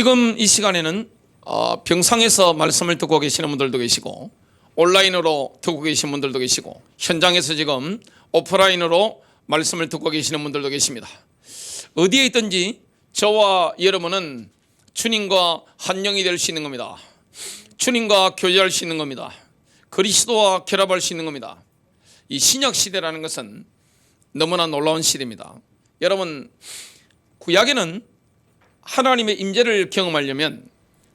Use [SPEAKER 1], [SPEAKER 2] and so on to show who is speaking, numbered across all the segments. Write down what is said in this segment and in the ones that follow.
[SPEAKER 1] 지금 이 시간에는 병상에서 말씀을 듣고 계시는 분들도 계시고 온라인으로 듣고 계신 분들도 계시고 현장에서 지금 오프라인으로 말씀을 듣고 계시는 분들도 계십니다. 어디에 있든지 저와 여러분은 주님과 한 영이 될 수 있는 겁니다. 주님과 교제할 수 있는 겁니다. 그리스도와 결합할 수 있는 겁니다. 이 신약 시대라는 것은 너무나 놀라운 시대입니다. 여러분, 구약에는 하나님의 임재를 경험하려면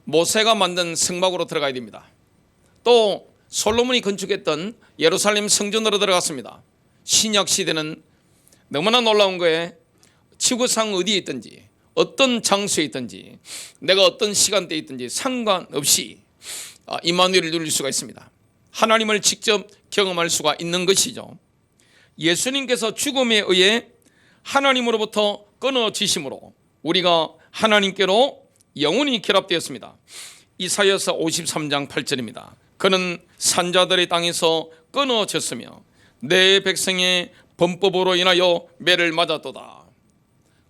[SPEAKER 1] 모세가 만든 성막으로 들어가야 됩니다. 또 솔로몬이 건축했던 예루살렘 성전으로 들어갔습니다. 신약 시대는 너무나 놀라운 거에 지구상 어디에 있든지 어떤 장소에 있든지 내가 어떤 시간대에 있든지 상관없이 임마누엘을 누릴 수가 있습니다. 하나님을 직접 경험할 수가 있는 것이죠. 예수님께서 죽음에 의해 하나님으로부터 끊어지심으로 우리가 하나님께로 영원히 결합되었습니다. 이사야서 53장 8절입니다. 그는 산자들의 땅에서 끊어졌으며 내 백성의 범법으로 인하여 매를 맞았도다.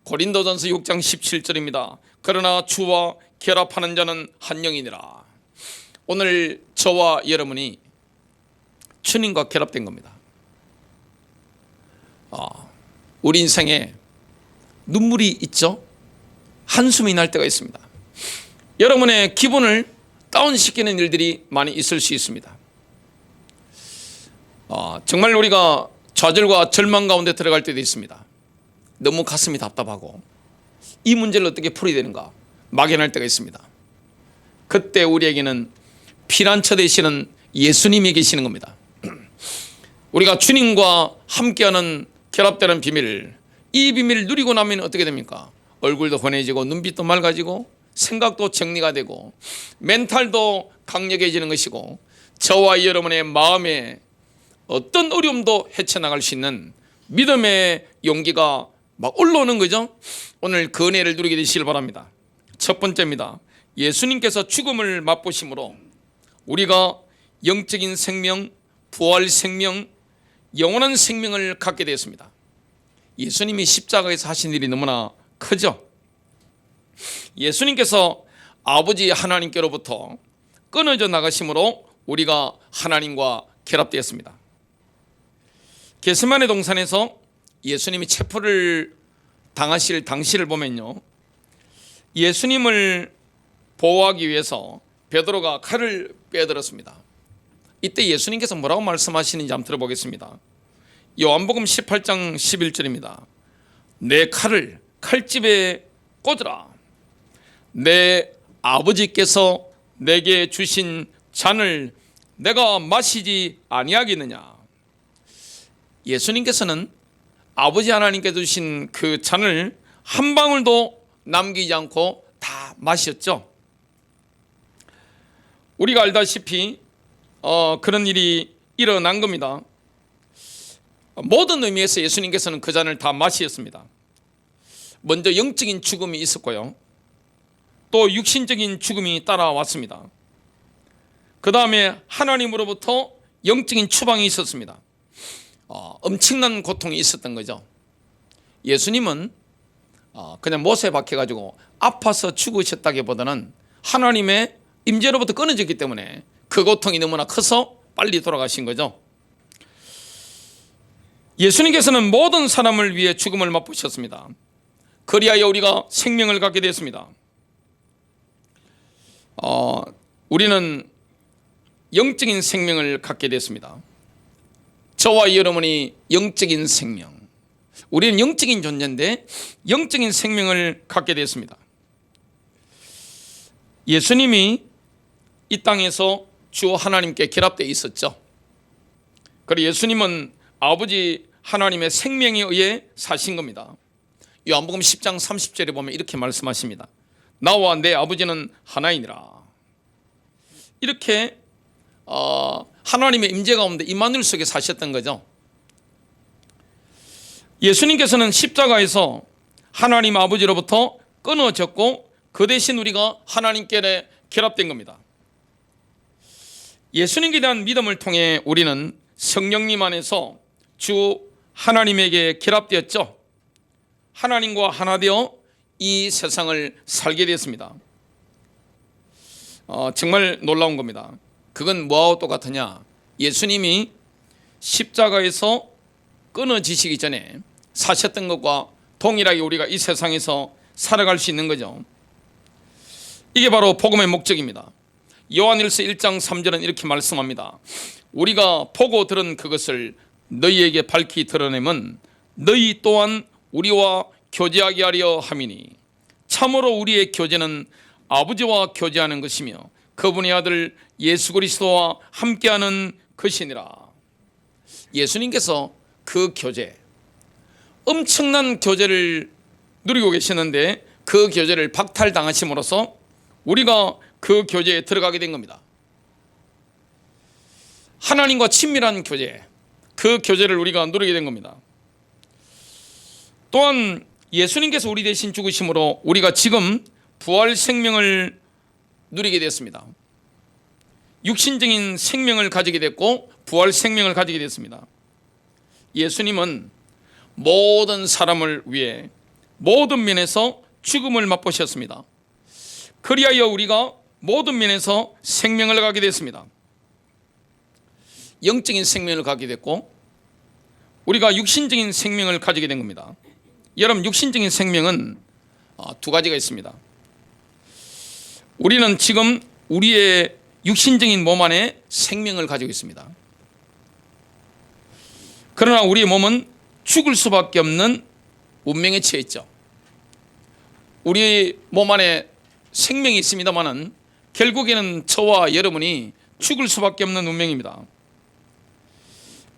[SPEAKER 1] 고린도전서 6장 17절입니다. 그러나 주와 결합하는 자는 한 영이니라. 오늘 저와 여러분이 주님과 결합된 겁니다. 우리 인생에 눈물이 있죠. 한숨이 날 때가 있습니다. 여러분의 기분을 다운시키는 일들이 많이 있을 수 있습니다. 정말 우리가 좌절과 절망 가운데 들어갈 때도 있습니다. 너무 가슴이 답답하고 이 문제를 어떻게 풀어야 되는가 막연할 때가 있습니다. 그때 우리에게는 피난처 되시는 예수님이 계시는 겁니다. 우리가 주님과 함께하는 결합되는 비밀, 이 비밀을 누리고 나면 어떻게 됩니까? 얼굴도 환해지고 눈빛도 맑아지고 생각도 정리가 되고 멘탈도 강력해지는 것이고 저와 여러분의 마음에 어떤 어려움도 헤쳐나갈 수 있는 믿음의 용기가 막 올라오는 거죠. 오늘 그 은혜를 누리게 되시길 바랍니다. 첫 번째입니다. 예수님께서 죽음을 맛보심으로 우리가 영적인 생명, 부활 생명, 영원한 생명을 갖게 되었습니다. 예수님이 십자가에서 하신 일이 너무나 크죠. 예수님께서 아버지 하나님께로부터 끊어져 나가심으로 우리가 하나님과 결합되었습니다. 겟세마네 동산에서 예수님이 체포를 당하실 당시를 보면요, 예수님을 보호하기 위해서 베드로가 칼을 빼들었습니다. 이때 예수님께서 뭐라고 말씀하시는지 한번 들어보겠습니다. 요한복음 18장 11절입니다. 내 칼을 칼집에 꽂으라. 내 아버지께서 내게 주신 잔을 내가 마시지 아니하겠느냐. 예수님께서는 아버지 하나님께 주신 그 잔을 한 방울도 남기지 않고 다 마셨죠. 우리가 알다시피 그런 일이 일어난 겁니다. 모든 의미에서 예수님께서는 그 잔을 다 마셨습니다. 먼저 영적인 죽음이 있었고요, 또 육신적인 죽음이 따라왔습니다. 그 다음에 하나님으로부터 영적인 추방이 있었습니다. 엄청난 고통이 있었던 거죠. 예수님은 그냥 못에 박혀가지고 아파서 죽으셨다기보다는 하나님의 임재로부터 끊어졌기 때문에 그 고통이 너무나 커서 빨리 돌아가신 거죠. 예수님께서는 모든 사람을 위해 죽음을 맛보셨습니다. 그리하여 우리가 생명을 갖게 됐습니다. 우리는 영적인 생명을 갖게 됐습니다. 저와 여러분이 영적인 생명, 우리는 영적인 존재인데 영적인 생명을 갖게 됐습니다. 예수님이 이 땅에서 주 하나님께 결합되어 있었죠. 그리고 예수님은 아버지 하나님의 생명에 의해 사신 겁니다. 요한복음 10장 30절에 보면 이렇게 말씀하십니다. 나와 내 아버지는 하나이니라. 이렇게 하나님의 임재 가운데 임마누엘 속에 사셨던 거죠. 예수님께서는 십자가에서 하나님 아버지로부터 끊어졌고 그 대신 우리가 하나님께 결합된 겁니다. 예수님에 대한 믿음을 통해 우리는 성령님 안에서 주 하나님에게 결합되었죠. 하나님과 하나 되어 이 세상을 살게 되었습니다. 정말 놀라운 겁니다. 그건 뭐하고 똑같으냐? 예수님이 십자가에서 끊어지시기 전에 사셨던 것과 동일하게 우리가 이 세상에서 살아갈 수 있는 거죠. 이게 바로 복음의 목적입니다. 요한일서 1장 3절은 이렇게 말씀합니다. 우리가 보고 들은 그것을 너희에게 밝히 드러내면 너희 또한 우리와 교제하게 하려 함이니 참으로 우리의 교제는 아버지와 교제하는 것이며 그분의 아들 예수 그리스도와 함께하는 것이니라. 예수님께서 그 교제, 엄청난 교제를 누리고 계시는데 그 교제를 박탈당하심으로써 우리가 그 교제에 들어가게 된 겁니다. 하나님과 친밀한 교제, 그 교제를 우리가 누리게 된 겁니다. 또한 예수님께서 우리 대신 죽으심으로 우리가 지금 부활 생명을 누리게 됐습니다. 육신적인 생명을 가지게 됐고 부활 생명을 가지게 됐습니다. 예수님은 모든 사람을 위해 모든 면에서 죽음을 맛보셨습니다. 그리하여 우리가 모든 면에서 생명을 갖게 됐습니다. 영적인 생명을 갖게 됐고 우리가 육신적인 생명을 가지게 된 겁니다. 여러분, 육신적인 생명은 두 가지가 있습니다. 우리는 지금 우리의 육신적인 몸 안에 생명을 가지고 있습니다. 그러나 우리의 몸은 죽을 수밖에 없는 운명에 처해 있죠. 우리 몸 안에 생명이 있습니다만은 결국에는 저와 여러분이 죽을 수밖에 없는 운명입니다.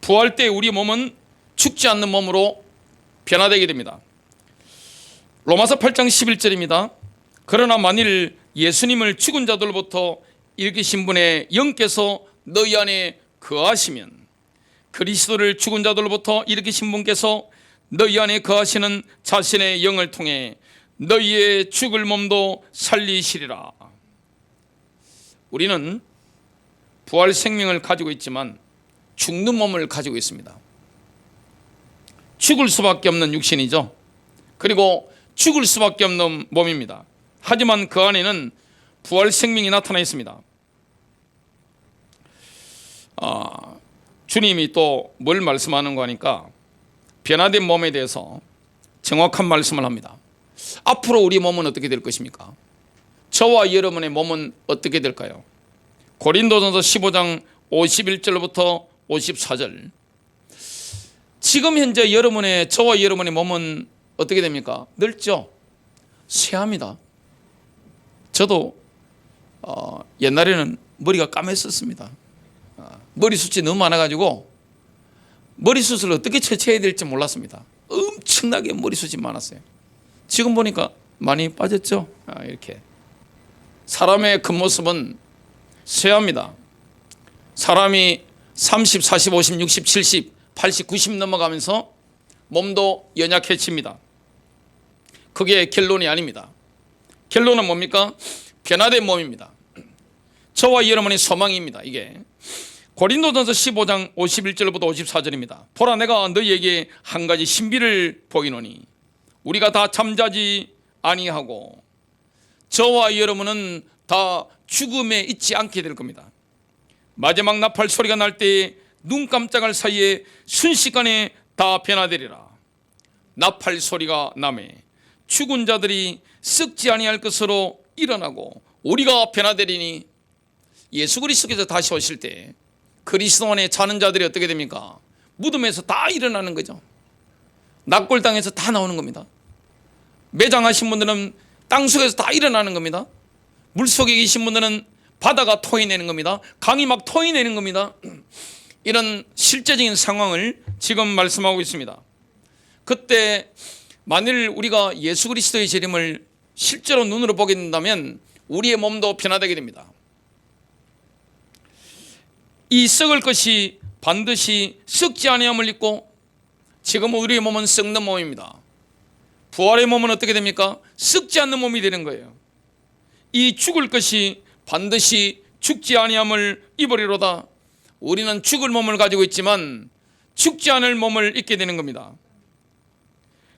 [SPEAKER 1] 부활 때 우리 몸은 죽지 않는 몸으로 변화되게 됩니다. 로마서 8장 11절입니다. 그러나 만일 예수님을 죽은 자들로부터 일으키신 분의 영께서 너희 안에 거하시면 그리스도를 죽은 자들로부터 일으키신 분께서 너희 안에 거하시는 자신의 영을 통해 너희의 죽을 몸도 살리시리라. 우리는 부활 생명을 가지고 있지만 죽는 몸을 가지고 있습니다. 죽을 수밖에 없는 육신이죠. 그리고 죽을 수밖에 없는 몸입니다. 하지만 그 안에는 부활 생명이 나타나 있습니다. 주님이 또 뭘 말씀하는 거 하니까 변화된 몸에 대해서 정확한 말씀을 합니다. 앞으로 우리 몸은 어떻게 될 것입니까? 저와 여러분의 몸은 어떻게 될까요? 고린도전서 15장 51절부터 54절. 지금 현재 저와 여러분의 몸은 어떻게 됩니까? 늙죠? 쇠합니다. 저도 옛날에는 머리가 까맸었습니다. 머리숱이 너무 많아가지고 머리숱을 어떻게 처치해야 될지 몰랐습니다. 엄청나게 머리숱이 많았어요. 지금 보니까 많이 빠졌죠? 이렇게. 사람의 겉모습은 쇠합니다. 사람이 30, 40, 50, 60, 70, 80, 90 넘어가면서 몸도 연약해집니다. 그게 결론이 아닙니다. 결론은 뭡니까? 변화된 몸입니다. 저와 여러분의 소망입니다. 이게 고린도전서 15장 51절부터 54절입니다. 보라, 내가 너희에게 한 가지 신비를 보이노니 우리가 다 잠자지 아니하고 저와 여러분은 다 죽음에 있지 않게 될 겁니다. 마지막 나팔 소리가 날 때에 눈 깜짝할 사이에 순식간에 다 변화되리라. 나팔 소리가 나매 죽은 자들이 썩지 아니할 것으로 일어나고 우리가 변화되리니 예수 그리스도께서 다시 오실 때 그리스도 안에 자는 자들이 어떻게 됩니까? 무덤에서 다 일어나는 거죠. 낙골당에서 다 나오는 겁니다. 매장하신 분들은 땅속에서 다 일어나는 겁니다. 물속에 계신 분들은 바다가 토해내는 겁니다. 강이 막 토해내는 겁니다. 이런 실제적인 상황을 지금 말씀하고 있습니다. 그때 만일 우리가 예수 그리스도의 재림을 실제로 눈으로 보게 된다면 우리의 몸도 변화되게 됩니다. 이 썩을 것이 반드시 썩지 아니함을 입고, 지금 우리의 몸은 썩는 몸입니다. 부활의 몸은 어떻게 됩니까? 썩지 않는 몸이 되는 거예요. 이 죽을 것이 반드시 죽지 아니함을 입으리로다. 우리는 죽을 몸을 가지고 있지만 죽지 않을 몸을 입게 되는 겁니다.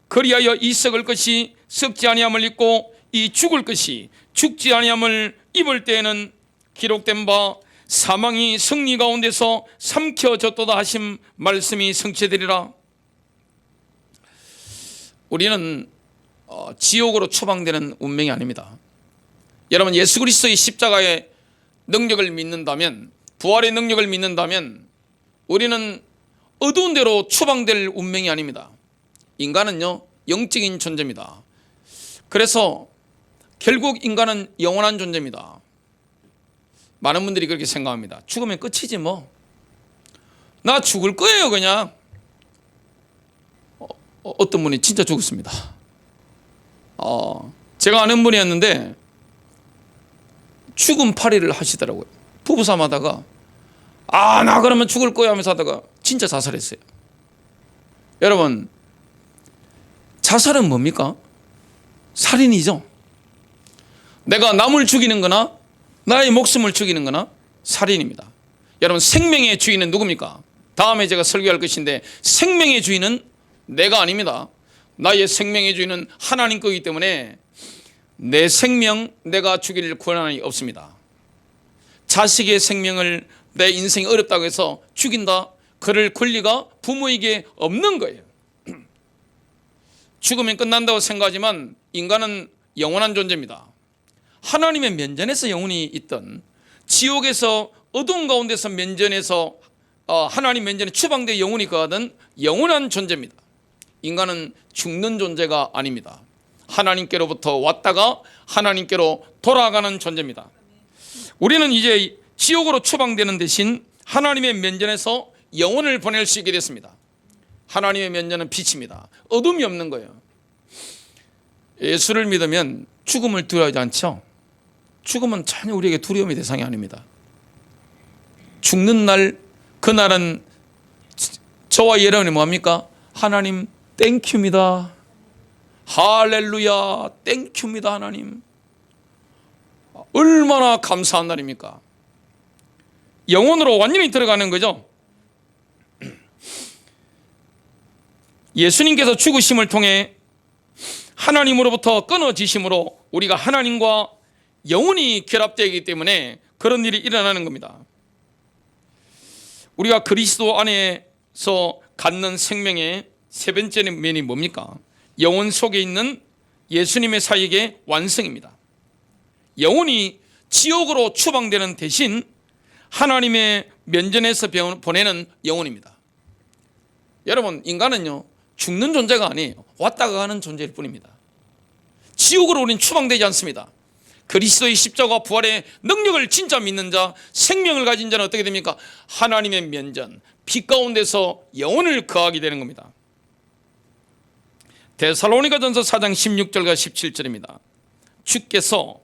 [SPEAKER 1] 그리하여 이 썩을 것이 썩지 아니함을 입고 이 죽을 것이 죽지 아니함을 입을 때에는 기록된 바 사망이 승리 가운데서 삼켜졌도다 하신 말씀이 성취되리라. 우리는 지옥으로 처방되는 운명이 아닙니다. 여러분, 예수 그리스도의 십자가의 능력을 믿는다면, 부활의 능력을 믿는다면 우리는 어두운 데로 처방될 운명이 아닙니다. 인간은요, 영적인 존재입니다. 그래서 결국 인간은 영원한 존재입니다. 많은 분들이 그렇게 생각합니다. 죽으면 끝이지 뭐. 나 죽을 거예요 그냥. 어떤 분이 진짜 죽었습니다. 제가 아는 분이었는데 죽음 파리를 하시더라고요. 부부싸움 하다가 나 그러면 죽을 거야 하면서 하다가 진짜 자살했어요. 여러분, 자살은 뭡니까? 살인이죠. 내가 남을 죽이는 거나 나의 목숨을 죽이는 거나 살인입니다. 여러분, 생명의 주인은 누굽니까? 다음에 제가 설교할 것인데, 생명의 주인은 내가 아닙니다. 나의 생명의 주인은 하나님 거기 때문에 내 생명 내가 죽일 권한이 없습니다. 자식의 생명을 내 인생이 어렵다고 해서 죽인다, 그럴 권리가 부모에게 없는 거예요. 죽으면 끝난다고 생각하지만 인간은 영원한 존재입니다. 하나님의 면전에서 영혼이 있던, 지옥에서 어두운 가운데서 면전에서 하나님 면전에 추방되어 영혼이 거하던 영원한 존재입니다. 인간은 죽는 존재가 아닙니다. 하나님께로부터 왔다가 하나님께로 돌아가는 존재입니다. 우리는 이제 지옥으로 추방되는 대신 하나님의 면전에서 영혼을 보낼 수 있게 됐습니다. 하나님의 면전은 빛입니다. 어둠이 없는 거예요. 예수를 믿으면 죽음을 두려워하지 않죠. 죽음은 전혀 우리에게 두려움의 대상이 아닙니다. 죽는 날, 그날은 저와 여러분이 뭐합니까? 하나님 땡큐입니다. 할렐루야, 땡큐입니다. 하나님 얼마나 감사한 날입니까? 영혼으로 완전히 들어가는 거죠. 예수님께서 죽으심을 통해 하나님으로부터 끊어지심으로 우리가 하나님과 영혼이 결합되기 때문에 그런 일이 일어나는 겁니다. 우리가 그리스도 안에서 갖는 생명의 세 번째 면이 뭡니까? 영혼 속에 있는 예수님의 사역의 완성입니다. 영혼이 지옥으로 추방되는 대신 하나님의 면전에서 보내는 영혼입니다. 여러분, 인간은요, 죽는 존재가 아니에요. 왔다가 가는 존재일 뿐입니다. 지옥으로 우리는 추방되지 않습니다. 그리스도의 십자가 부활의 능력을 진짜 믿는 자, 생명을 가진 자는 어떻게 됩니까? 하나님의 면전, 빛 가운데서 영혼을 거하게 되는 겁니다. 데살로니가전서 4장 16절과 17절입니다. 주께서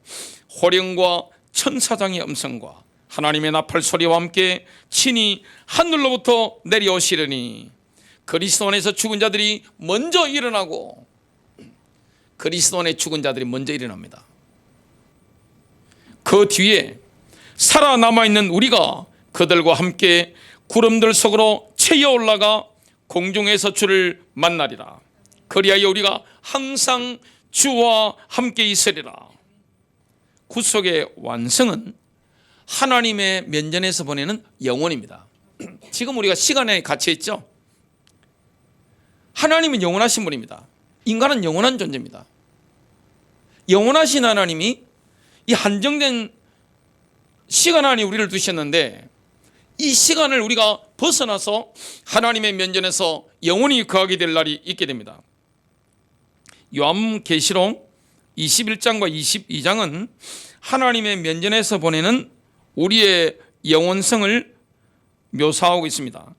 [SPEAKER 1] 호령과 천사장의 음성과 하나님의 나팔 소리와 함께 친히 하늘로부터 내려오시려니 그리스도 안에서 죽은 자들이 먼저 일어나고, 그리스도 안에 죽은 자들이 먼저 일어납니다. 그 뒤에 살아남아있는 우리가 그들과 함께 구름들 속으로 채여 올라가 공중에서 주를 만나리라. 그리하여 우리가 항상 주와 함께 있으리라. 구속의 완성은 하나님의 면전에서 보내는 영혼입니다. 지금 우리가 시간에 갇혀 있죠. 하나님은 영원하신 분입니다. 인간은 영원한 존재입니다. 영원하신 하나님이 이 한정된 시간 안에 우리를 두셨는데, 이 시간을 우리가 벗어나서 하나님의 면전에서 영원히 거하게 될 날이 있게 됩니다. 요한계시록 21장과 22장은 하나님의 면전에서 보내는 우리의 영원성을 묘사하고 있습니다.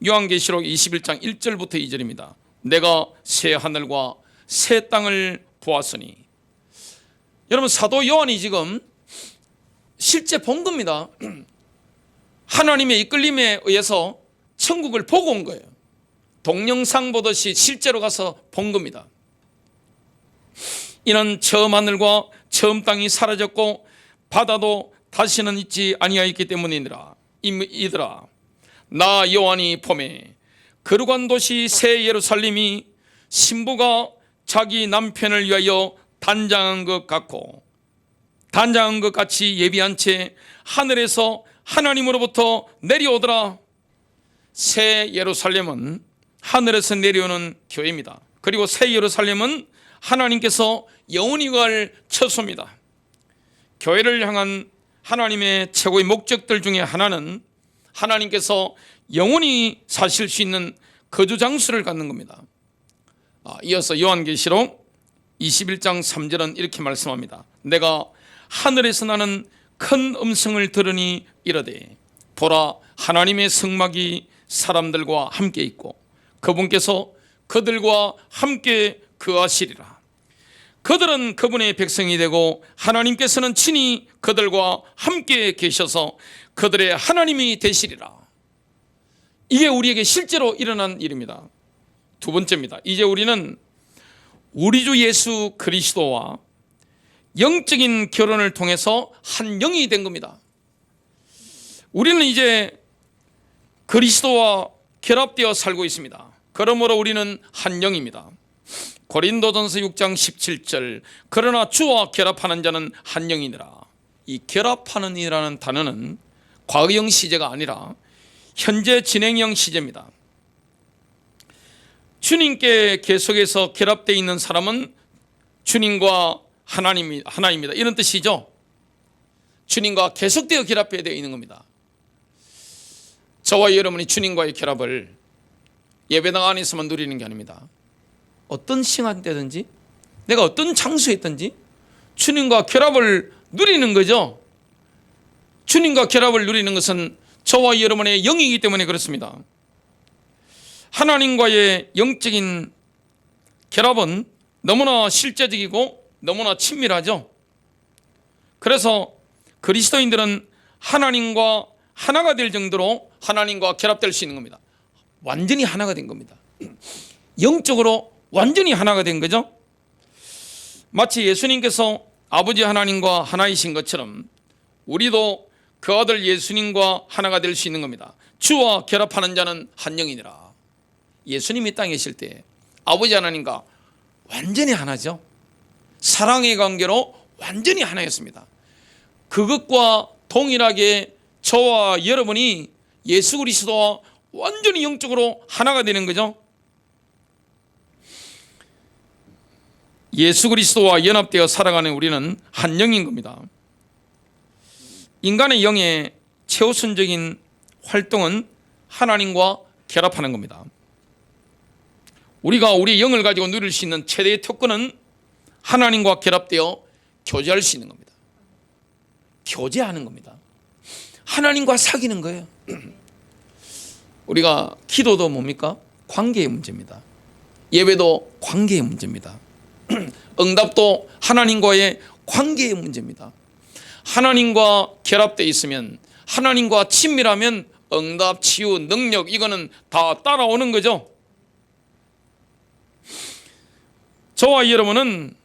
[SPEAKER 1] 요한계시록 21장 1절부터 2절입니다. 내가 새 하늘과 새 땅을 보았으니. 여러분, 사도 요한이 지금 실제 본 겁니다. 하나님의 이끌림에 의해서 천국을 보고 온 거예요. 동영상 보듯이 실제로 가서 본 겁니다. 이는 처음 하늘과 처음 땅이 사라졌고 바다도 다시는 있지 아니하였기 때문이니라. 이들아, 나 요한이 보매 거룩한 도시 새 예루살렘이 신부가 자기 남편을 위하여 단장한 것 같고 단장한 것 같이 예비한 채 하늘에서 하나님으로부터 내려오더라. 새 예루살렘은 하늘에서 내려오는 교회입니다. 그리고 새 예루살렘은 하나님께서 영원히 갈 처소입니다. 교회를 향한 하나님의 최고의 목적들 중에 하나는 하나님께서 영원히 사실 수 있는 거주 장소를 갖는 겁니다. 이어서 요한계시록 21장 3절은 이렇게 말씀합니다. 내가 하늘에서 나는 큰 음성을 들으니 이르되 보라, 하나님의 성막이 사람들과 함께 있고 그분께서 그들과 함께 거하시리라. 그들은 그분의 백성이 되고 하나님께서는 친히 그들과 함께 계셔서 그들의 하나님이 되시리라. 이게 우리에게 실제로 일어난 일입니다. 두 번째입니다. 이제 우리는 우리 주 예수 그리스도와 영적인 결혼을 통해서 한 영이 된 겁니다. 우리는 이제 그리스도와 결합되어 살고 있습니다. 그러므로 우리는 한 영입니다. 고린도전서 6장 17절 그러나 주와 결합하는 자는 한 영이니라. 이 결합하는 이라는 단어는 과거형 시제가 아니라 현재 진행형 시제입니다. 주님께 계속해서 결합되어 있는 사람은 주님과 하나입니다. 이런 뜻이죠. 주님과 계속되어 결합되어 있는 겁니다. 저와 여러분이 주님과의 결합을 예배당 안에서만 누리는 게 아닙니다. 어떤 시간 때든지 내가 어떤 장소에 있든지 주님과 결합을 누리는 거죠. 주님과 결합을 누리는 것은 저와 여러분의 영이기 때문에 그렇습니다. 하나님과의 영적인 결합은 너무나 실제적이고 너무나 친밀하죠. 그래서 그리스도인들은 하나님과 하나가 될 정도로 하나님과 결합될 수 있는 겁니다. 완전히 하나가 된 겁니다. 영적으로 완전히 하나가 된 거죠. 마치 예수님께서 아버지 하나님과 하나이신 것처럼 우리도 그 아들 예수님과 하나가 될 수 있는 겁니다. 주와 결합하는 자는 한 영이니라. 예수님이 땅에 계실 때 아버지 하나님과 완전히 하나죠. 사랑의 관계로 완전히 하나였습니다. 그것과 동일하게 저와 여러분이 예수 그리스도와 완전히 영적으로 하나가 되는 거죠. 예수 그리스도와 연합되어 살아가는 우리는 한 영인 겁니다. 인간의 영의 최우선적인 활동은 하나님과 결합하는 겁니다. 우리가 우리의 영을 가지고 누릴 수 있는 최대의 특권은 하나님과 결합되어 교제할 수 있는 겁니다. 교제하는 겁니다. 하나님과 사귀는 거예요. 우리가 기도도 뭡니까? 관계의 문제입니다. 예배도 관계의 문제입니다. 응답도 하나님과의 관계의 문제입니다. 하나님과 결합되어 있으면, 하나님과 친밀하면 응답, 치유, 능력 이거는 다 따라오는 거죠. 저와 여러분은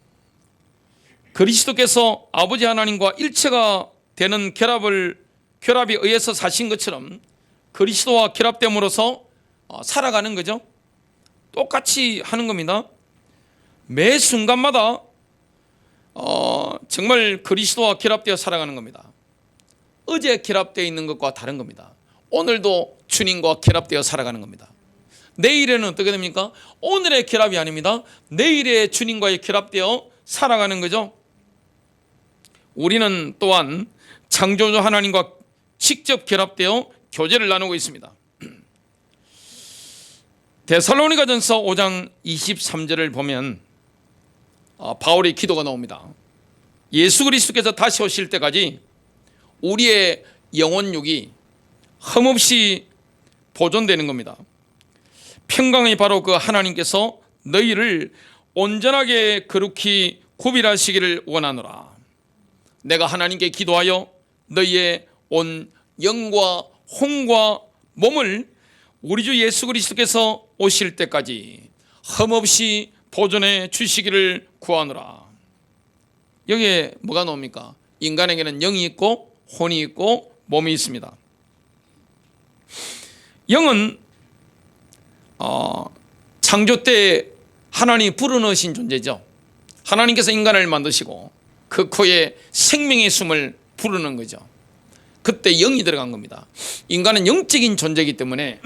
[SPEAKER 1] 그리스도께서 아버지 하나님과 일체가 되는 결합에 의해서 사신 것처럼 그리스도와 결합됨으로써 살아가는 거죠. 똑같이 하는 겁니다. 매 순간마다 정말 그리스도와 결합되어 살아가는 겁니다. 어제 결합되어 있는 것과 다른 겁니다. 오늘도 주님과 결합되어 살아가는 겁니다. 내일에는 어떻게 됩니까? 오늘의 결합이 아닙니다. 내일의 주님과의 결합되어 살아가는 거죠. 우리는 또한 창조주 하나님과 직접 결합되어 교제를 나누고 있습니다. 데살로니가전서 5장 23절을 보면 바울의 기도가 나옵니다. 예수 그리스도께서 다시 오실 때까지 우리의 영혼육이 흠없이 보존되는 겁니다. 평강의 바로 그 하나님께서 너희를 온전하게 거룩히 구별하시기를 원하노라. 내가 하나님께 기도하여 너희의 온 영과 혼과 몸을 우리 주 예수 그리스도께서 오실 때까지 흠없이 보존해 주시기를 구하노라. 여기에 뭐가 나옵니까? 인간에게는 영이 있고 혼이 있고 몸이 있습니다. 영은 창조 때 하나님이 불어넣으신 존재죠. 하나님께서 인간을 만드시고 그 코에 생명의 숨을 부르는 거죠. 그때 영이 들어간 겁니다. 인간은 영적인 존재이기 때문에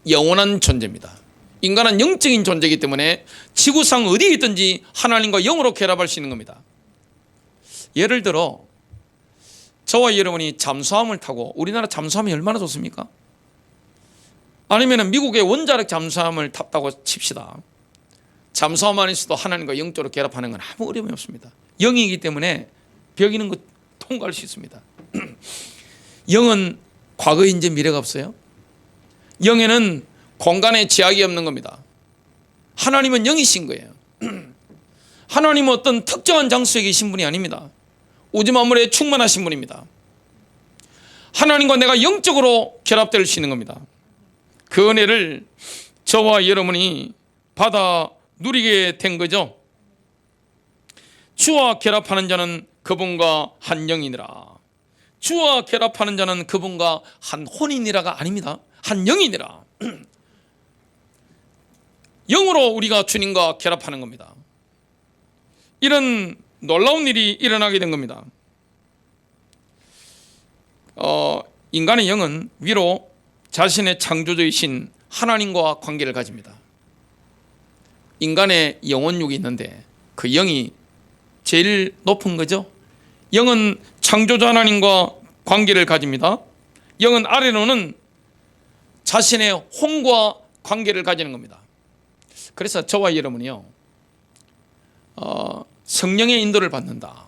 [SPEAKER 1] 영원한 존재입니다. 인간은 영적인 존재이기 때문에 지구상 어디에 있든지 하나님과 영으로 결합할 수 있는 겁니다. 예를 들어 저와 여러분이 잠수함을 타고, 우리나라 잠수함이 얼마나 좋습니까? 아니면 미국의 원자력 잠수함을 탔다고 칩시다. 잠수함 안에서도 하나님과 영적으로 결합하는 건 아무 어려움이 없습니다. 영이기 때문에 벽 있는 거 통과할 수 있습니다. 영은 과거인지 미래가 없어요. 영에는 공간의 제약이 없는 겁니다. 하나님은 영이신 거예요. 하나님은 어떤 특정한 장소에 계신 분이 아닙니다. 우주 만물에 충만하신 분입니다. 하나님과 내가 영적으로 결합될 수 있는 겁니다. 그 은혜를 저와 여러분이 받아 누리게 된 거죠. 주와 결합하는 자는 그분과 한 영이니라. 주와 결합하는 자는 그분과 한 혼이니라가 아닙니다. 한 영이니라. 영으로 우리가 주님과 결합하는 겁니다. 이런 놀라운 일이 일어나게 된 겁니다. 인간의 영은 위로 자신의 창조주이신 하나님과 관계를 가집니다. 인간의 영혼육이 있는데 그 영이 제일 높은 거죠. 영은 창조주 하나님과 관계를 가집니다. 영은 아래로는 자신의 혼과 관계를 가지는 겁니다. 그래서 저와 여러분이요, 성령의 인도를 받는다.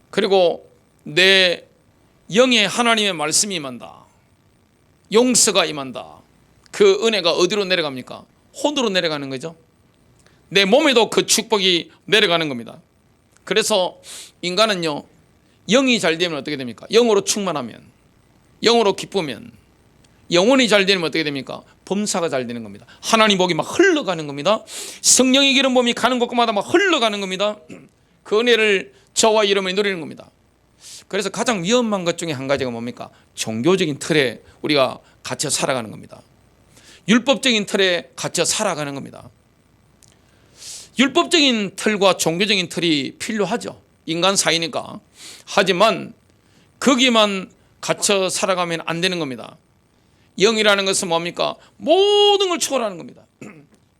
[SPEAKER 1] 그리고 내 영에 하나님의 말씀이 임한다. 용서가 임한다. 그 은혜가 어디로 내려갑니까? 혼으로 내려가는 거죠. 내 몸에도 그 축복이 내려가는 겁니다. 그래서 인간은요, 영이 잘 되면 어떻게 됩니까? 영으로 충만하면, 영으로 기쁘면, 영혼이 잘 되면 어떻게 됩니까? 범사가 잘 되는 겁니다. 하나님 복이 막 흘러가는 겁니다. 성령의 기름 부음이 가는 곳마다 막 흘러가는 겁니다. 그 은혜를 저와 여러분이 누리는 겁니다. 그래서 가장 위험한 것 중에 한 가지가 뭡니까? 종교적인 틀에 우리가 갇혀 살아가는 겁니다. 율법적인 틀에 갇혀 살아가는 겁니다. 율법적인 틀과 종교적인 틀이 필요하죠. 인간 사이니까. 하지만 거기만 갇혀 살아가면 안 되는 겁니다. 영이라는 것은 뭡니까? 모든 걸 초월하는 겁니다.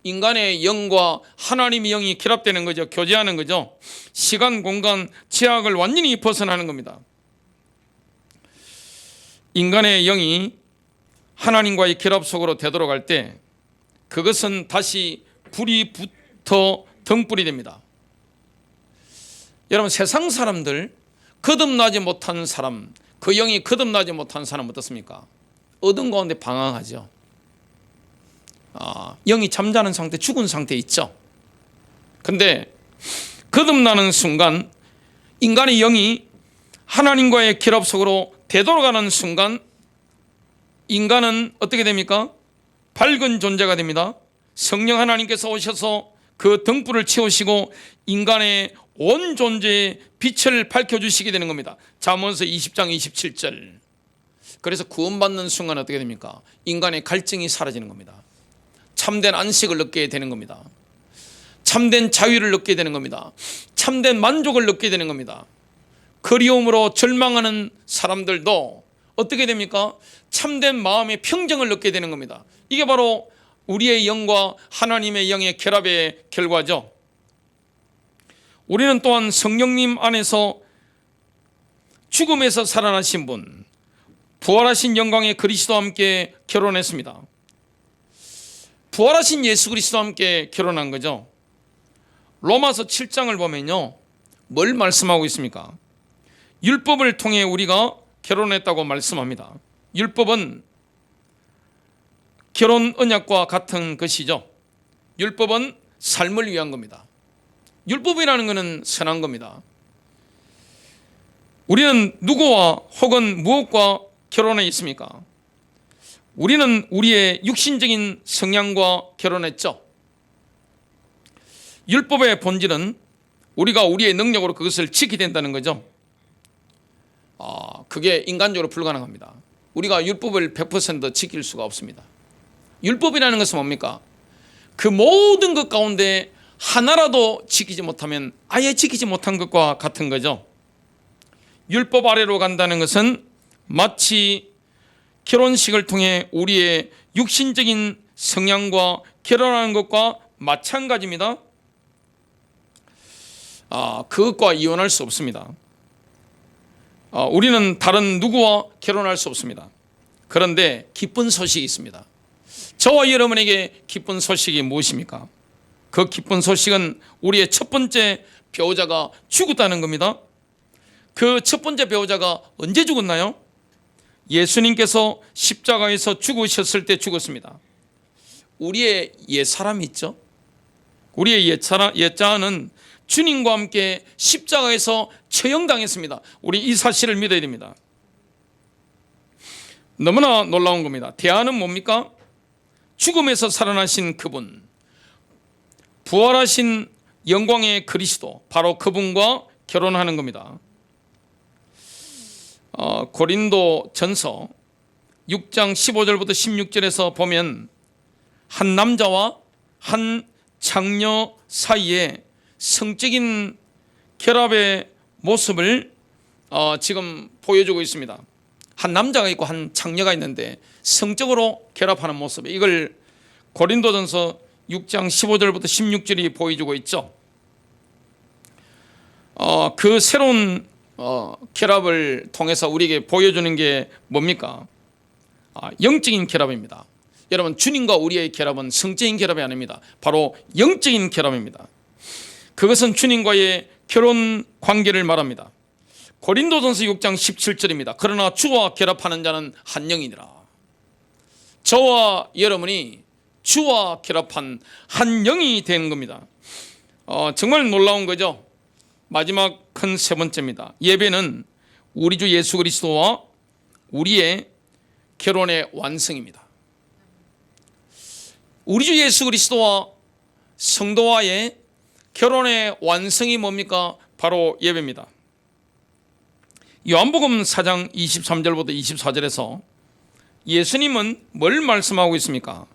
[SPEAKER 1] 인간의 영과 하나님의 영이 결합되는 거죠. 교제하는 거죠. 시간, 공간, 제약을 완전히 벗어나는 겁니다. 인간의 영이 하나님과의 결합 속으로 되돌아갈 때 그것은 다시 불이 붙어 등불이 됩니다. 여러분, 세상 사람들, 거듭나지 못한 사람, 그 영이 거듭나지 못한 사람 어떻습니까? 어둠 가운데 방황하죠. 영이 잠자는 상태, 죽은 상태에 있죠. 근데 거듭나는 순간 인간의 영이 하나님과의 결합 속으로 되돌아가는 순간 인간은 어떻게 됩니까? 밝은 존재가 됩니다. 성령 하나님께서 오셔서 그 등불을 채우시고 인간의 온 존재의 빛을 밝혀주시게 되는 겁니다. 잠언서 20장 27절. 그래서 구원받는 순간 어떻게 됩니까? 인간의 갈증이 사라지는 겁니다. 참된 안식을 얻게 되는 겁니다. 참된 자유를 얻게 되는 겁니다. 참된 만족을 얻게 되는 겁니다. 그리움으로 절망하는 사람들도 어떻게 됩니까? 참된 마음의 평정을 얻게 되는 겁니다. 이게 바로 우리의 영과 하나님의 영의 결합의 결과죠. 우리는 또한 성령님 안에서 죽음에서 살아나신 분, 부활하신 영광의 그리스도와 함께 결혼했습니다. 부활하신 예수 그리스도와 함께 결혼한 거죠. 로마서 7장을 보면요, 뭘 말씀하고 있습니까? 율법을 통해 우리가 결혼했다고 말씀합니다. 율법은 결혼 언약과 같은 것이죠. 율법은 삶을 위한 겁니다. 율법이라는 것은 선한 겁니다. 우리는 누구와 혹은 무엇과 결혼해 있습니까? 우리는 우리의 육신적인 성향과 결혼했죠. 율법의 본질은 우리가 우리의 능력으로 그것을 지키게 된다는 거죠. 그게 인간적으로 불가능합니다. 우리가 율법을 100% 지킬 수가 없습니다. 율법이라는 것은 뭡니까? 그 모든 것 가운데 하나라도 지키지 못하면 아예 지키지 못한 것과 같은 거죠. 율법 아래로 간다는 것은 마치 결혼식을 통해 우리의 육신적인 성향과 결혼하는 것과 마찬가지입니다. 그것과 이혼할 수 없습니다. 우리는 다른 누구와 결혼할 수 없습니다. 그런데 기쁜 소식이 있습니다. 저와 여러분에게 기쁜 소식이 무엇입니까? 그 기쁜 소식은 우리의 첫 번째 배우자가 죽었다는 겁니다. 그 첫 번째 배우자가 언제 죽었나요? 예수님께서 십자가에서 죽으셨을 때 죽었습니다. 우리의 옛사람이 있죠. 우리의 옛자는 주님과 함께 십자가에서 처형당했습니다. 우리 이 사실을 믿어야 됩니다. 너무나 놀라운 겁니다. 대안은 뭡니까? 죽음에서 살아나신 그분, 부활하신 영광의 그리스도, 바로 그분과 결혼하는 겁니다. 고린도 전서 6장 15절부터 16절에서 보면 한 남자와 한 장녀 사이에 성적인 결합의 모습을 지금 보여주고 있습니다. 한 남자가 있고 한 장녀가 있는데 성적으로 결합하는 모습, 이걸 고린도전서 6장 15절부터 16절이 보여주고 있죠. 그 새로운 결합을 통해서 우리에게 보여주는 게 뭡니까? 영적인 결합입니다. 여러분, 주님과 우리의 결합은 성적인 결합이 아닙니다. 바로 영적인 결합입니다. 그것은 주님과의 결혼 관계를 말합니다. 고린도전서 6장 17절입니다. 그러나 주와 결합하는 자는 한 영이니라. 저와 여러분이 주와 결합한 한 영이 되는 겁니다. 정말 놀라운 거죠. 마지막 큰 세 번째입니다. 예배는 우리 주 예수 그리스도와 우리의 결혼의 완성입니다. 우리 주 예수 그리스도와 성도와의 결혼의 완성이 뭡니까? 바로 예배입니다. 요한복음 4장 23절부터 24절에서 예수님은 뭘 말씀하고 있습니까?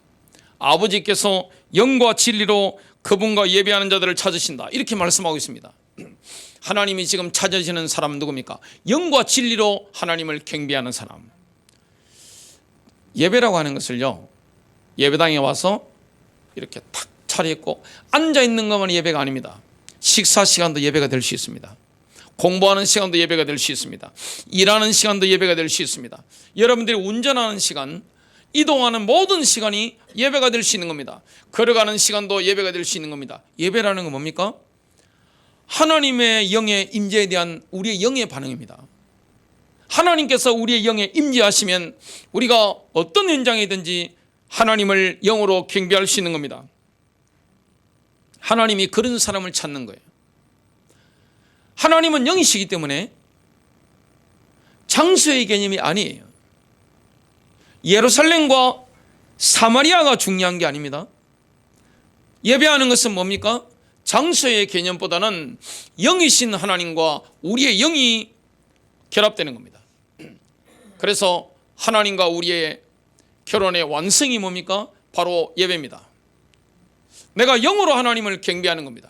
[SPEAKER 1] 아버지께서 영과 진리로 그분과 예배하는 자들을 찾으신다, 이렇게 말씀하고 있습니다. 하나님이 지금 찾으시는 사람은 누굽니까? 영과 진리로 하나님을 경배하는 사람. 예배라고 하는 것을요, 예배당에 와서 이렇게 탁 차려입고 앉아있는 것만 예배가 아닙니다. 식사 시간도 예배가 될 수 있습니다. 공부하는 시간도 예배가 될 수 있습니다. 일하는 시간도 예배가 될 수 있습니다. 여러분들이 운전하는 시간, 이동하는 모든 시간이 예배가 될 수 있는 겁니다. 걸어가는 시간도 예배가 될 수 있는 겁니다. 예배라는 건 뭡니까? 하나님의 영의 임재에 대한 우리의 영의 반응입니다. 하나님께서 우리의 영에 임재하시면 우리가 어떤 현장이든지 하나님을 영으로 경배할 수 있는 겁니다. 하나님이 그런 사람을 찾는 거예요. 하나님은 영이시기 때문에 장소의 개념이 아니에요. 예루살렘과 사마리아가 중요한 게 아닙니다. 예배하는 것은 뭡니까? 장소의 개념보다는 영이신 하나님과 우리의 영이 결합되는 겁니다. 그래서 하나님과 우리의 결혼의 완성이 뭡니까? 바로 예배입니다. 내가 영으로 하나님을 경배하는 겁니다.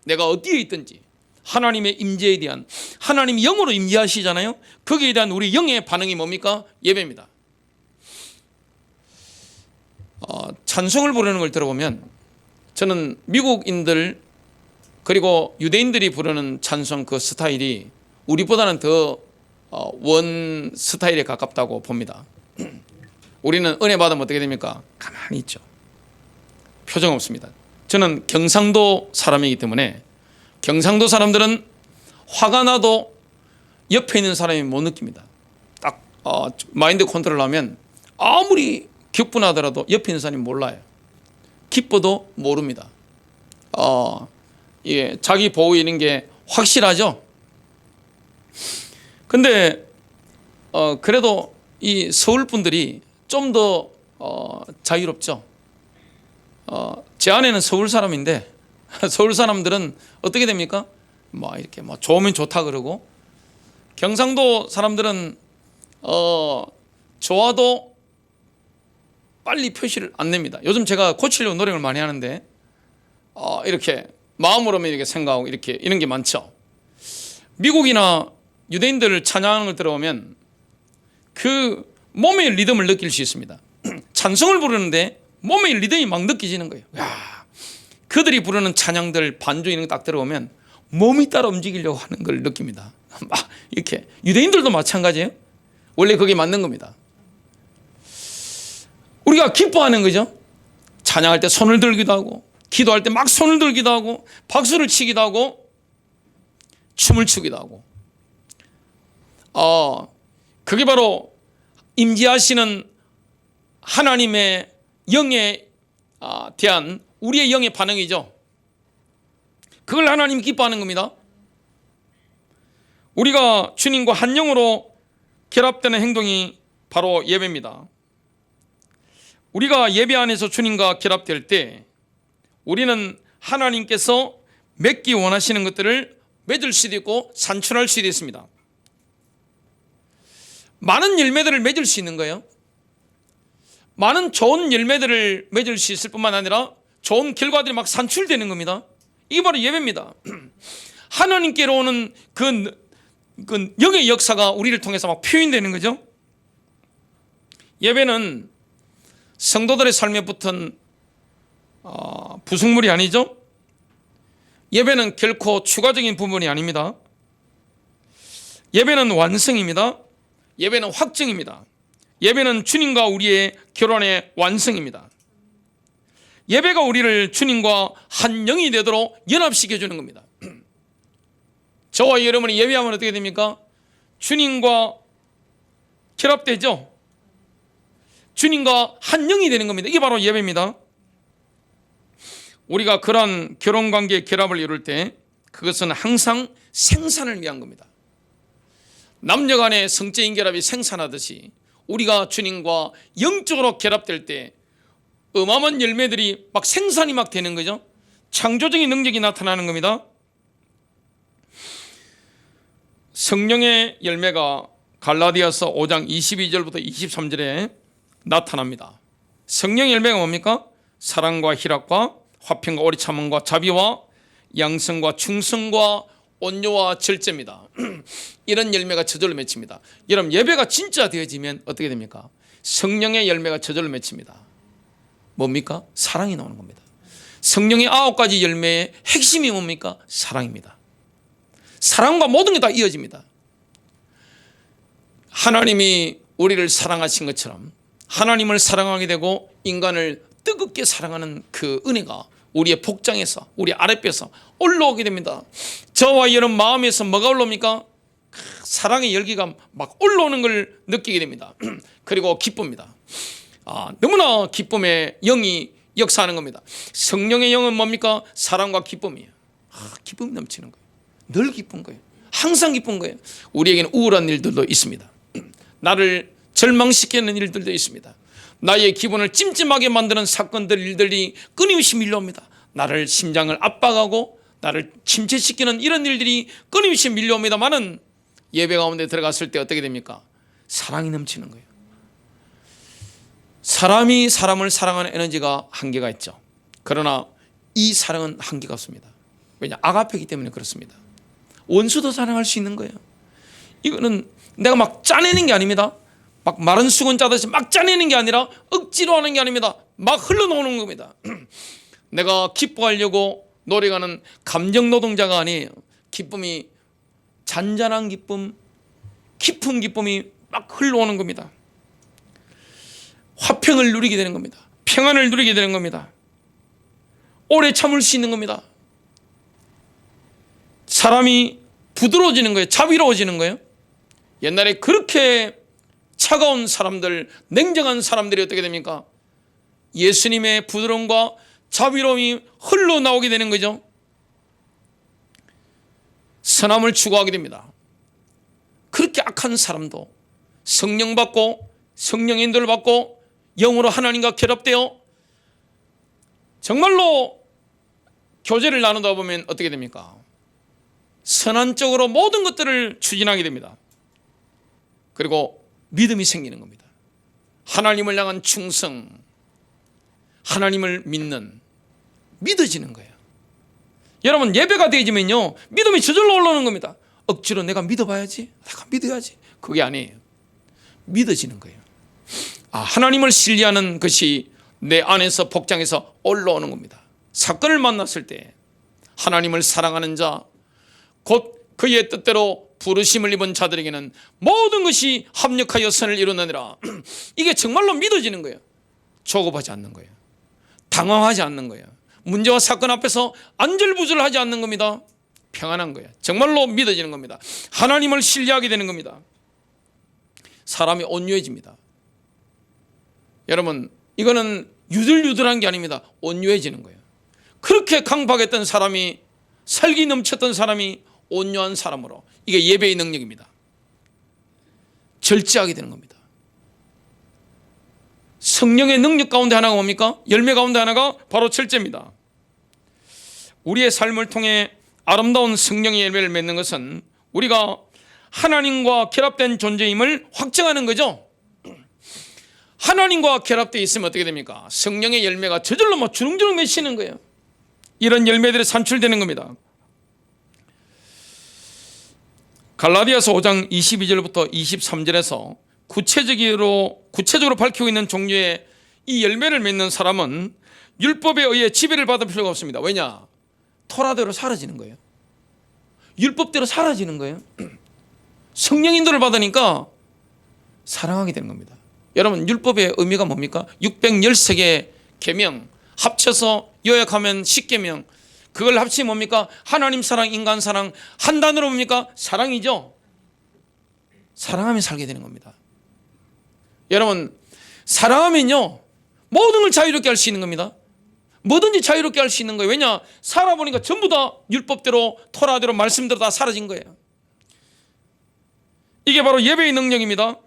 [SPEAKER 1] 내가 어디에 있든지 하나님의 임재에 대한, 하나님이 영으로 임재하시잖아요. 거기에 대한 우리 영의 반응이 뭡니까? 예배입니다. 찬송을 부르는 걸 들어보면 저는 미국인들 그리고 유대인들이 부르는 찬송 그 스타일이 우리보다는 더 원 스타일에 가깝다고 봅니다. 우리는 은혜 받으면 어떻게 됩니까? 가만히 있죠. 표정 없습니다. 저는 경상도 사람이기 때문에 경상도 사람들은 화가 나도 옆에 있는 사람이 못 느낍니다. 딱 마인드 컨트롤 하면 아무리 격분하더라도 옆에 있는 사람이 몰라요. 기뻐도 모릅니다. 예, 자기 보이는 게 확실하죠. 근데 그래도 이 서울 분들이 좀 더 자유롭죠. 제 아내는 서울 사람인데 서울 사람들은 어떻게 됩니까? 이렇게 좋으면 좋다 그러고, 경상도 사람들은 좋아도 빨리 표시를 안 냅니다. 요즘 제가 고치려고 노력을 많이 하는데 이렇게 마음으로만 이렇게 생각하고 이렇게 이런 게 많죠. 미국이나 유대인들 찬양을 들어보면 그 몸의 리듬을 느낄 수 있습니다. 찬송을 부르는데 몸의 리듬이 막 느껴지는 거예요. 야, 그들이 부르는 찬양들 반주 이런 거 딱 들어보면 몸이 따라 움직이려고 하는 걸 느낍니다. 막 이렇게 유대인들도 마찬가지예요. 원래 그게 맞는 겁니다. 우리가 기뻐하는 거죠. 찬양할 때 손을 들기도 하고, 기도할 때 막 손을 들기도 하고, 박수를 치기도 하고, 춤을 추기도 하고. 그게 바로 임재하시는 하나님의 영에 대한 우리의 영의 반응이죠. 그걸 하나님이 기뻐하는 겁니다. 우리가 주님과 한 영으로 결합되는 행동이 바로 예배입니다. 우리가 예배 안에서 주님과 결합될 때 우리는 하나님께서 맺기 원하시는 것들을 맺을 수도 있고 산출할 수도 있습니다. 많은 열매들을 맺을 수 있는 거예요. 많은 좋은 열매들을 맺을 수 있을 뿐만 아니라 좋은 결과들이 막 산출되는 겁니다. 이게 바로 예배입니다. 하나님께로 오는 그 영의 역사가 우리를 통해서 막 표현되는 거죠. 예배는 성도들의 삶에 붙은 부속물이 아니죠. 예배는 결코 추가적인 부분이 아닙니다. 예배는 완성입니다. 예배는 확증입니다. 예배는 주님과 우리의 결혼의 완성입니다. 예배가 우리를 주님과 한 영이 되도록 연합시켜주는 겁니다. 저와 여러분이 예배하면 어떻게 됩니까? 주님과 결합되죠. 주님과 한 영이 되는 겁니다. 이게 바로 예배입니다. 우리가 그런 결혼관계의 결합을 이룰 때 그것은 항상 생산을 위한 겁니다. 남녀 간의 성적인 결합이 생산하듯이 우리가 주님과 영적으로 결합될 때 어마어마한 열매들이 막 생산이 막 되는 거죠. 창조적인 능력이 나타나는 겁니다. 성령의 열매가 갈라디아서 5장 22절부터 23절에 나타납니다. 성령의 열매가 뭡니까? 사랑과 희락과 화평과 오래 참음과 자비와 양성과 충성과 온유와 절제입니다. 이런 열매가 저절로 맺힙니다. 여러분, 예배가 진짜 되어지면 어떻게 됩니까? 성령의 열매가 저절로 맺힙니다. 뭡니까? 사랑이 나오는 겁니다. 성령의 9가지 열매의 핵심이 뭡니까? 사랑입니다. 사랑과 모든 게 다 이어집니다. 하나님이 우리를 사랑하신 것처럼 하나님을 사랑하게 되고 인간을 뜨겁게 사랑하는 그 은혜가 우리의 복장에서 우리 아랫배에서 올라오게 됩니다. 저와 여러분 마음에서 뭐가 올라옵니까? 사랑의 열기가 막 올라오는 걸 느끼게 됩니다. 그리고 기쁩니다. 너무나 기쁨의 영이 역사하는 겁니다. 성령의 영은 뭡니까? 사랑과 기쁨이에요. 기쁨이 넘치는 거예요. 늘 기쁜 거예요. 항상 기쁜 거예요. 우리에게는 우울한 일들도 있습니다. 나를 절망시키는 일들도 있습니다. 나의 기분을 찜찜하게 만드는 사건들, 일들이 끊임없이 밀려옵니다. 나를 심장을 압박하고 나를 침체시키는 이런 일들이 끊임없이 밀려옵니다만은 예배 가운데 들어갔을 때 어떻게 됩니까? 사랑이 넘치는 거예요. 사람이 사람을 사랑하는 에너지가 한계가 있죠. 그러나 이 사랑은 한계가 없습니다. 왜냐? 아가페이기 때문에 그렇습니다. 원수도 사랑할 수 있는 거예요. 이거는 내가 막 짜내는 게 아닙니다. 막 마른 수건 짜듯이 막 짜내는 게 아니라 억지로 하는 게 아닙니다. 막 흘러나오는 겁니다. 내가 기뻐하려고 노력하는 감정 노동자가 아니에요. 기쁨이 잔잔한 기쁨, 깊은 기쁨이 막 흘러오는 겁니다. 화평을 누리게 되는 겁니다. 평안을 누리게 되는 겁니다. 오래 참을 수 있는 겁니다. 사람이 부드러워지는 거예요. 자비로워지는 거예요. 옛날에 그렇게 차가운 사람들, 냉정한 사람들이 어떻게 됩니까? 예수님의 부드러움과 자비로움이 흘러나오게 되는 거죠. 선함을 추구하게 됩니다. 그렇게 악한 사람도 성령 받고 성령 인도를 받고 영으로 하나님과 결합되어 정말로 교제를 나누다 보면 어떻게 됩니까? 선한 쪽으로 모든 것들을 추진하게 됩니다. 그리고 믿음이 생기는 겁니다. 하나님을 향한 충성, 하나님을 믿는, 믿어지는 거예요. 여러분, 예배가 되어지면요, 믿음이 저절로 올라오는 겁니다. 억지로 내가 믿어봐야지, 내가 믿어야지. 그게 아니에요. 믿어지는 거예요. 하나님을 신뢰하는 것이 내 안에서 복장해서 올라오는 겁니다. 사건을 만났을 때 하나님을 사랑하는 자, 곧 그의 뜻대로 부르심을 입은 자들에게는 모든 것이 합력하여 선을 이루느니라. 이게 정말로 믿어지는 거예요. 조급하지 않는 거예요. 당황하지 않는 거예요. 문제와 사건 앞에서 안절부절하지 않는 겁니다. 평안한 거예요. 정말로 믿어지는 겁니다. 하나님을 신뢰하게 되는 겁니다. 사람이 온유해집니다. 여러분, 이거는 유들유들한 게 아닙니다. 온유해지는 거예요. 그렇게 강박했던 사람이, 살기 넘쳤던 사람이 온유한 사람으로, 이게 예배의 능력입니다. 절제하게 되는 겁니다. 성령의 능력 가운데 하나가 뭡니까? 열매 가운데 하나가 바로 절제입니다. 우리의 삶을 통해 아름다운 성령의 열매를 맺는 것은 우리가 하나님과 결합된 존재임을 확증하는 거죠. 하나님과 결합되어 있으면 어떻게 됩니까? 성령의 열매가 저절로 막 주렁주렁 맺히는 거예요. 이런 열매들이 산출되는 겁니다. 갈라디아서 5장 22절부터 23절에서 구체적으로 밝히고 있는 종류의 이 열매를 맺는 사람은 율법에 의해 지배를 받을 필요가 없습니다. 왜냐? 토라대로 사라지는 거예요. 율법대로 사라지는 거예요. 성령 인도를 받으니까 사랑하게 되는 겁니다. 여러분, 율법의 의미가 뭡니까? 613개의 계명 합쳐서 요약하면 10계명, 그걸 합치면 뭡니까? 하나님 사랑, 인간 사랑, 한 단어로 뭡니까? 사랑이죠. 사랑하면 살게 되는 겁니다. 여러분, 사랑하면요, 모든 걸 자유롭게 할 수 있는 겁니다. 뭐든지 자유롭게 할 수 있는 거예요. 왜냐? 살아보니까 전부 다 율법대로, 토라대로, 말씀대로 다 사라진 거예요. 이게 바로 예배의 능력입니다.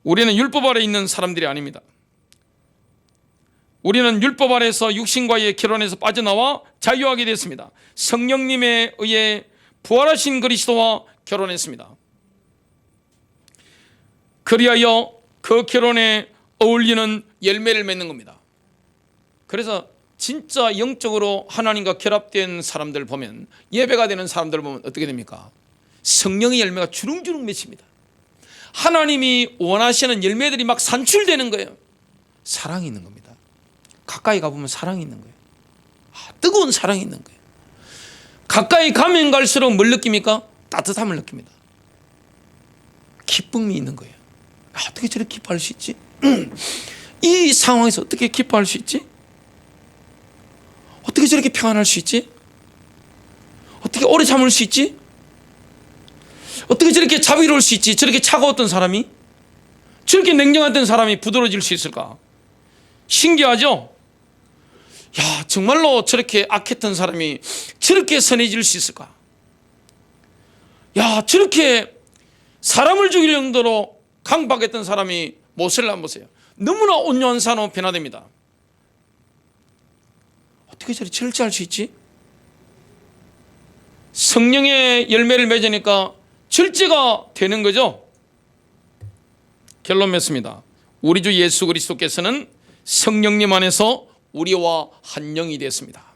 [SPEAKER 1] 우리는 율법 아래 있는 사람들이 아닙니다. 우리는 율법 아래에서 육신과의 결혼에서 빠져나와 자유하게 됐습니다. 성령님에 의해 부활하신 그리스도와 결혼했습니다. 그리하여 그 결혼에 어울리는 열매를 맺는 겁니다. 그래서 진짜 영적으로 하나님과 결합된 사람들 보면, 예배가 되는 사람들 보면 어떻게 됩니까? 성령의 열매가 주렁주렁 맺힙니다. 하나님이 원하시는 열매들이 막 산출되는 거예요. 사랑이 있는 겁니다. 가까이 가보면 사랑이 있는 거예요. 뜨거운 사랑이 있는 거예요. 가까이 가면 갈수록 뭘 느낍니까? 따뜻함을 느낍니다. 기쁨이 있는 거예요. 어떻게 저렇게 기뻐할 수 있지? 이 상황에서 어떻게 기뻐할 수 있지? 어떻게 저렇게 평안할 수 있지? 어떻게 오래 참을 수 있지? 어떻게 저렇게 자비로울 수 있지? 저렇게 차가웠던 사람이, 저렇게 냉정했던 사람이 부드러워질 수 있을까? 신기하죠? 야, 정말로 저렇게 악했던 사람이 저렇게 선해질 수 있을까? 야, 저렇게 사람을 죽일 정도로 강박했던 사람이 모습을 한번 보세요. 너무나 온유한 사람으로 변화됩니다. 어떻게 저렇게 절제할 수 있지? 성령의 열매를 맺으니까 절제가 되는 거죠. 결론 맺습니다. 우리 주 예수 그리스도께서는 성령님 안에서 우리와 한 영이 됐습니다.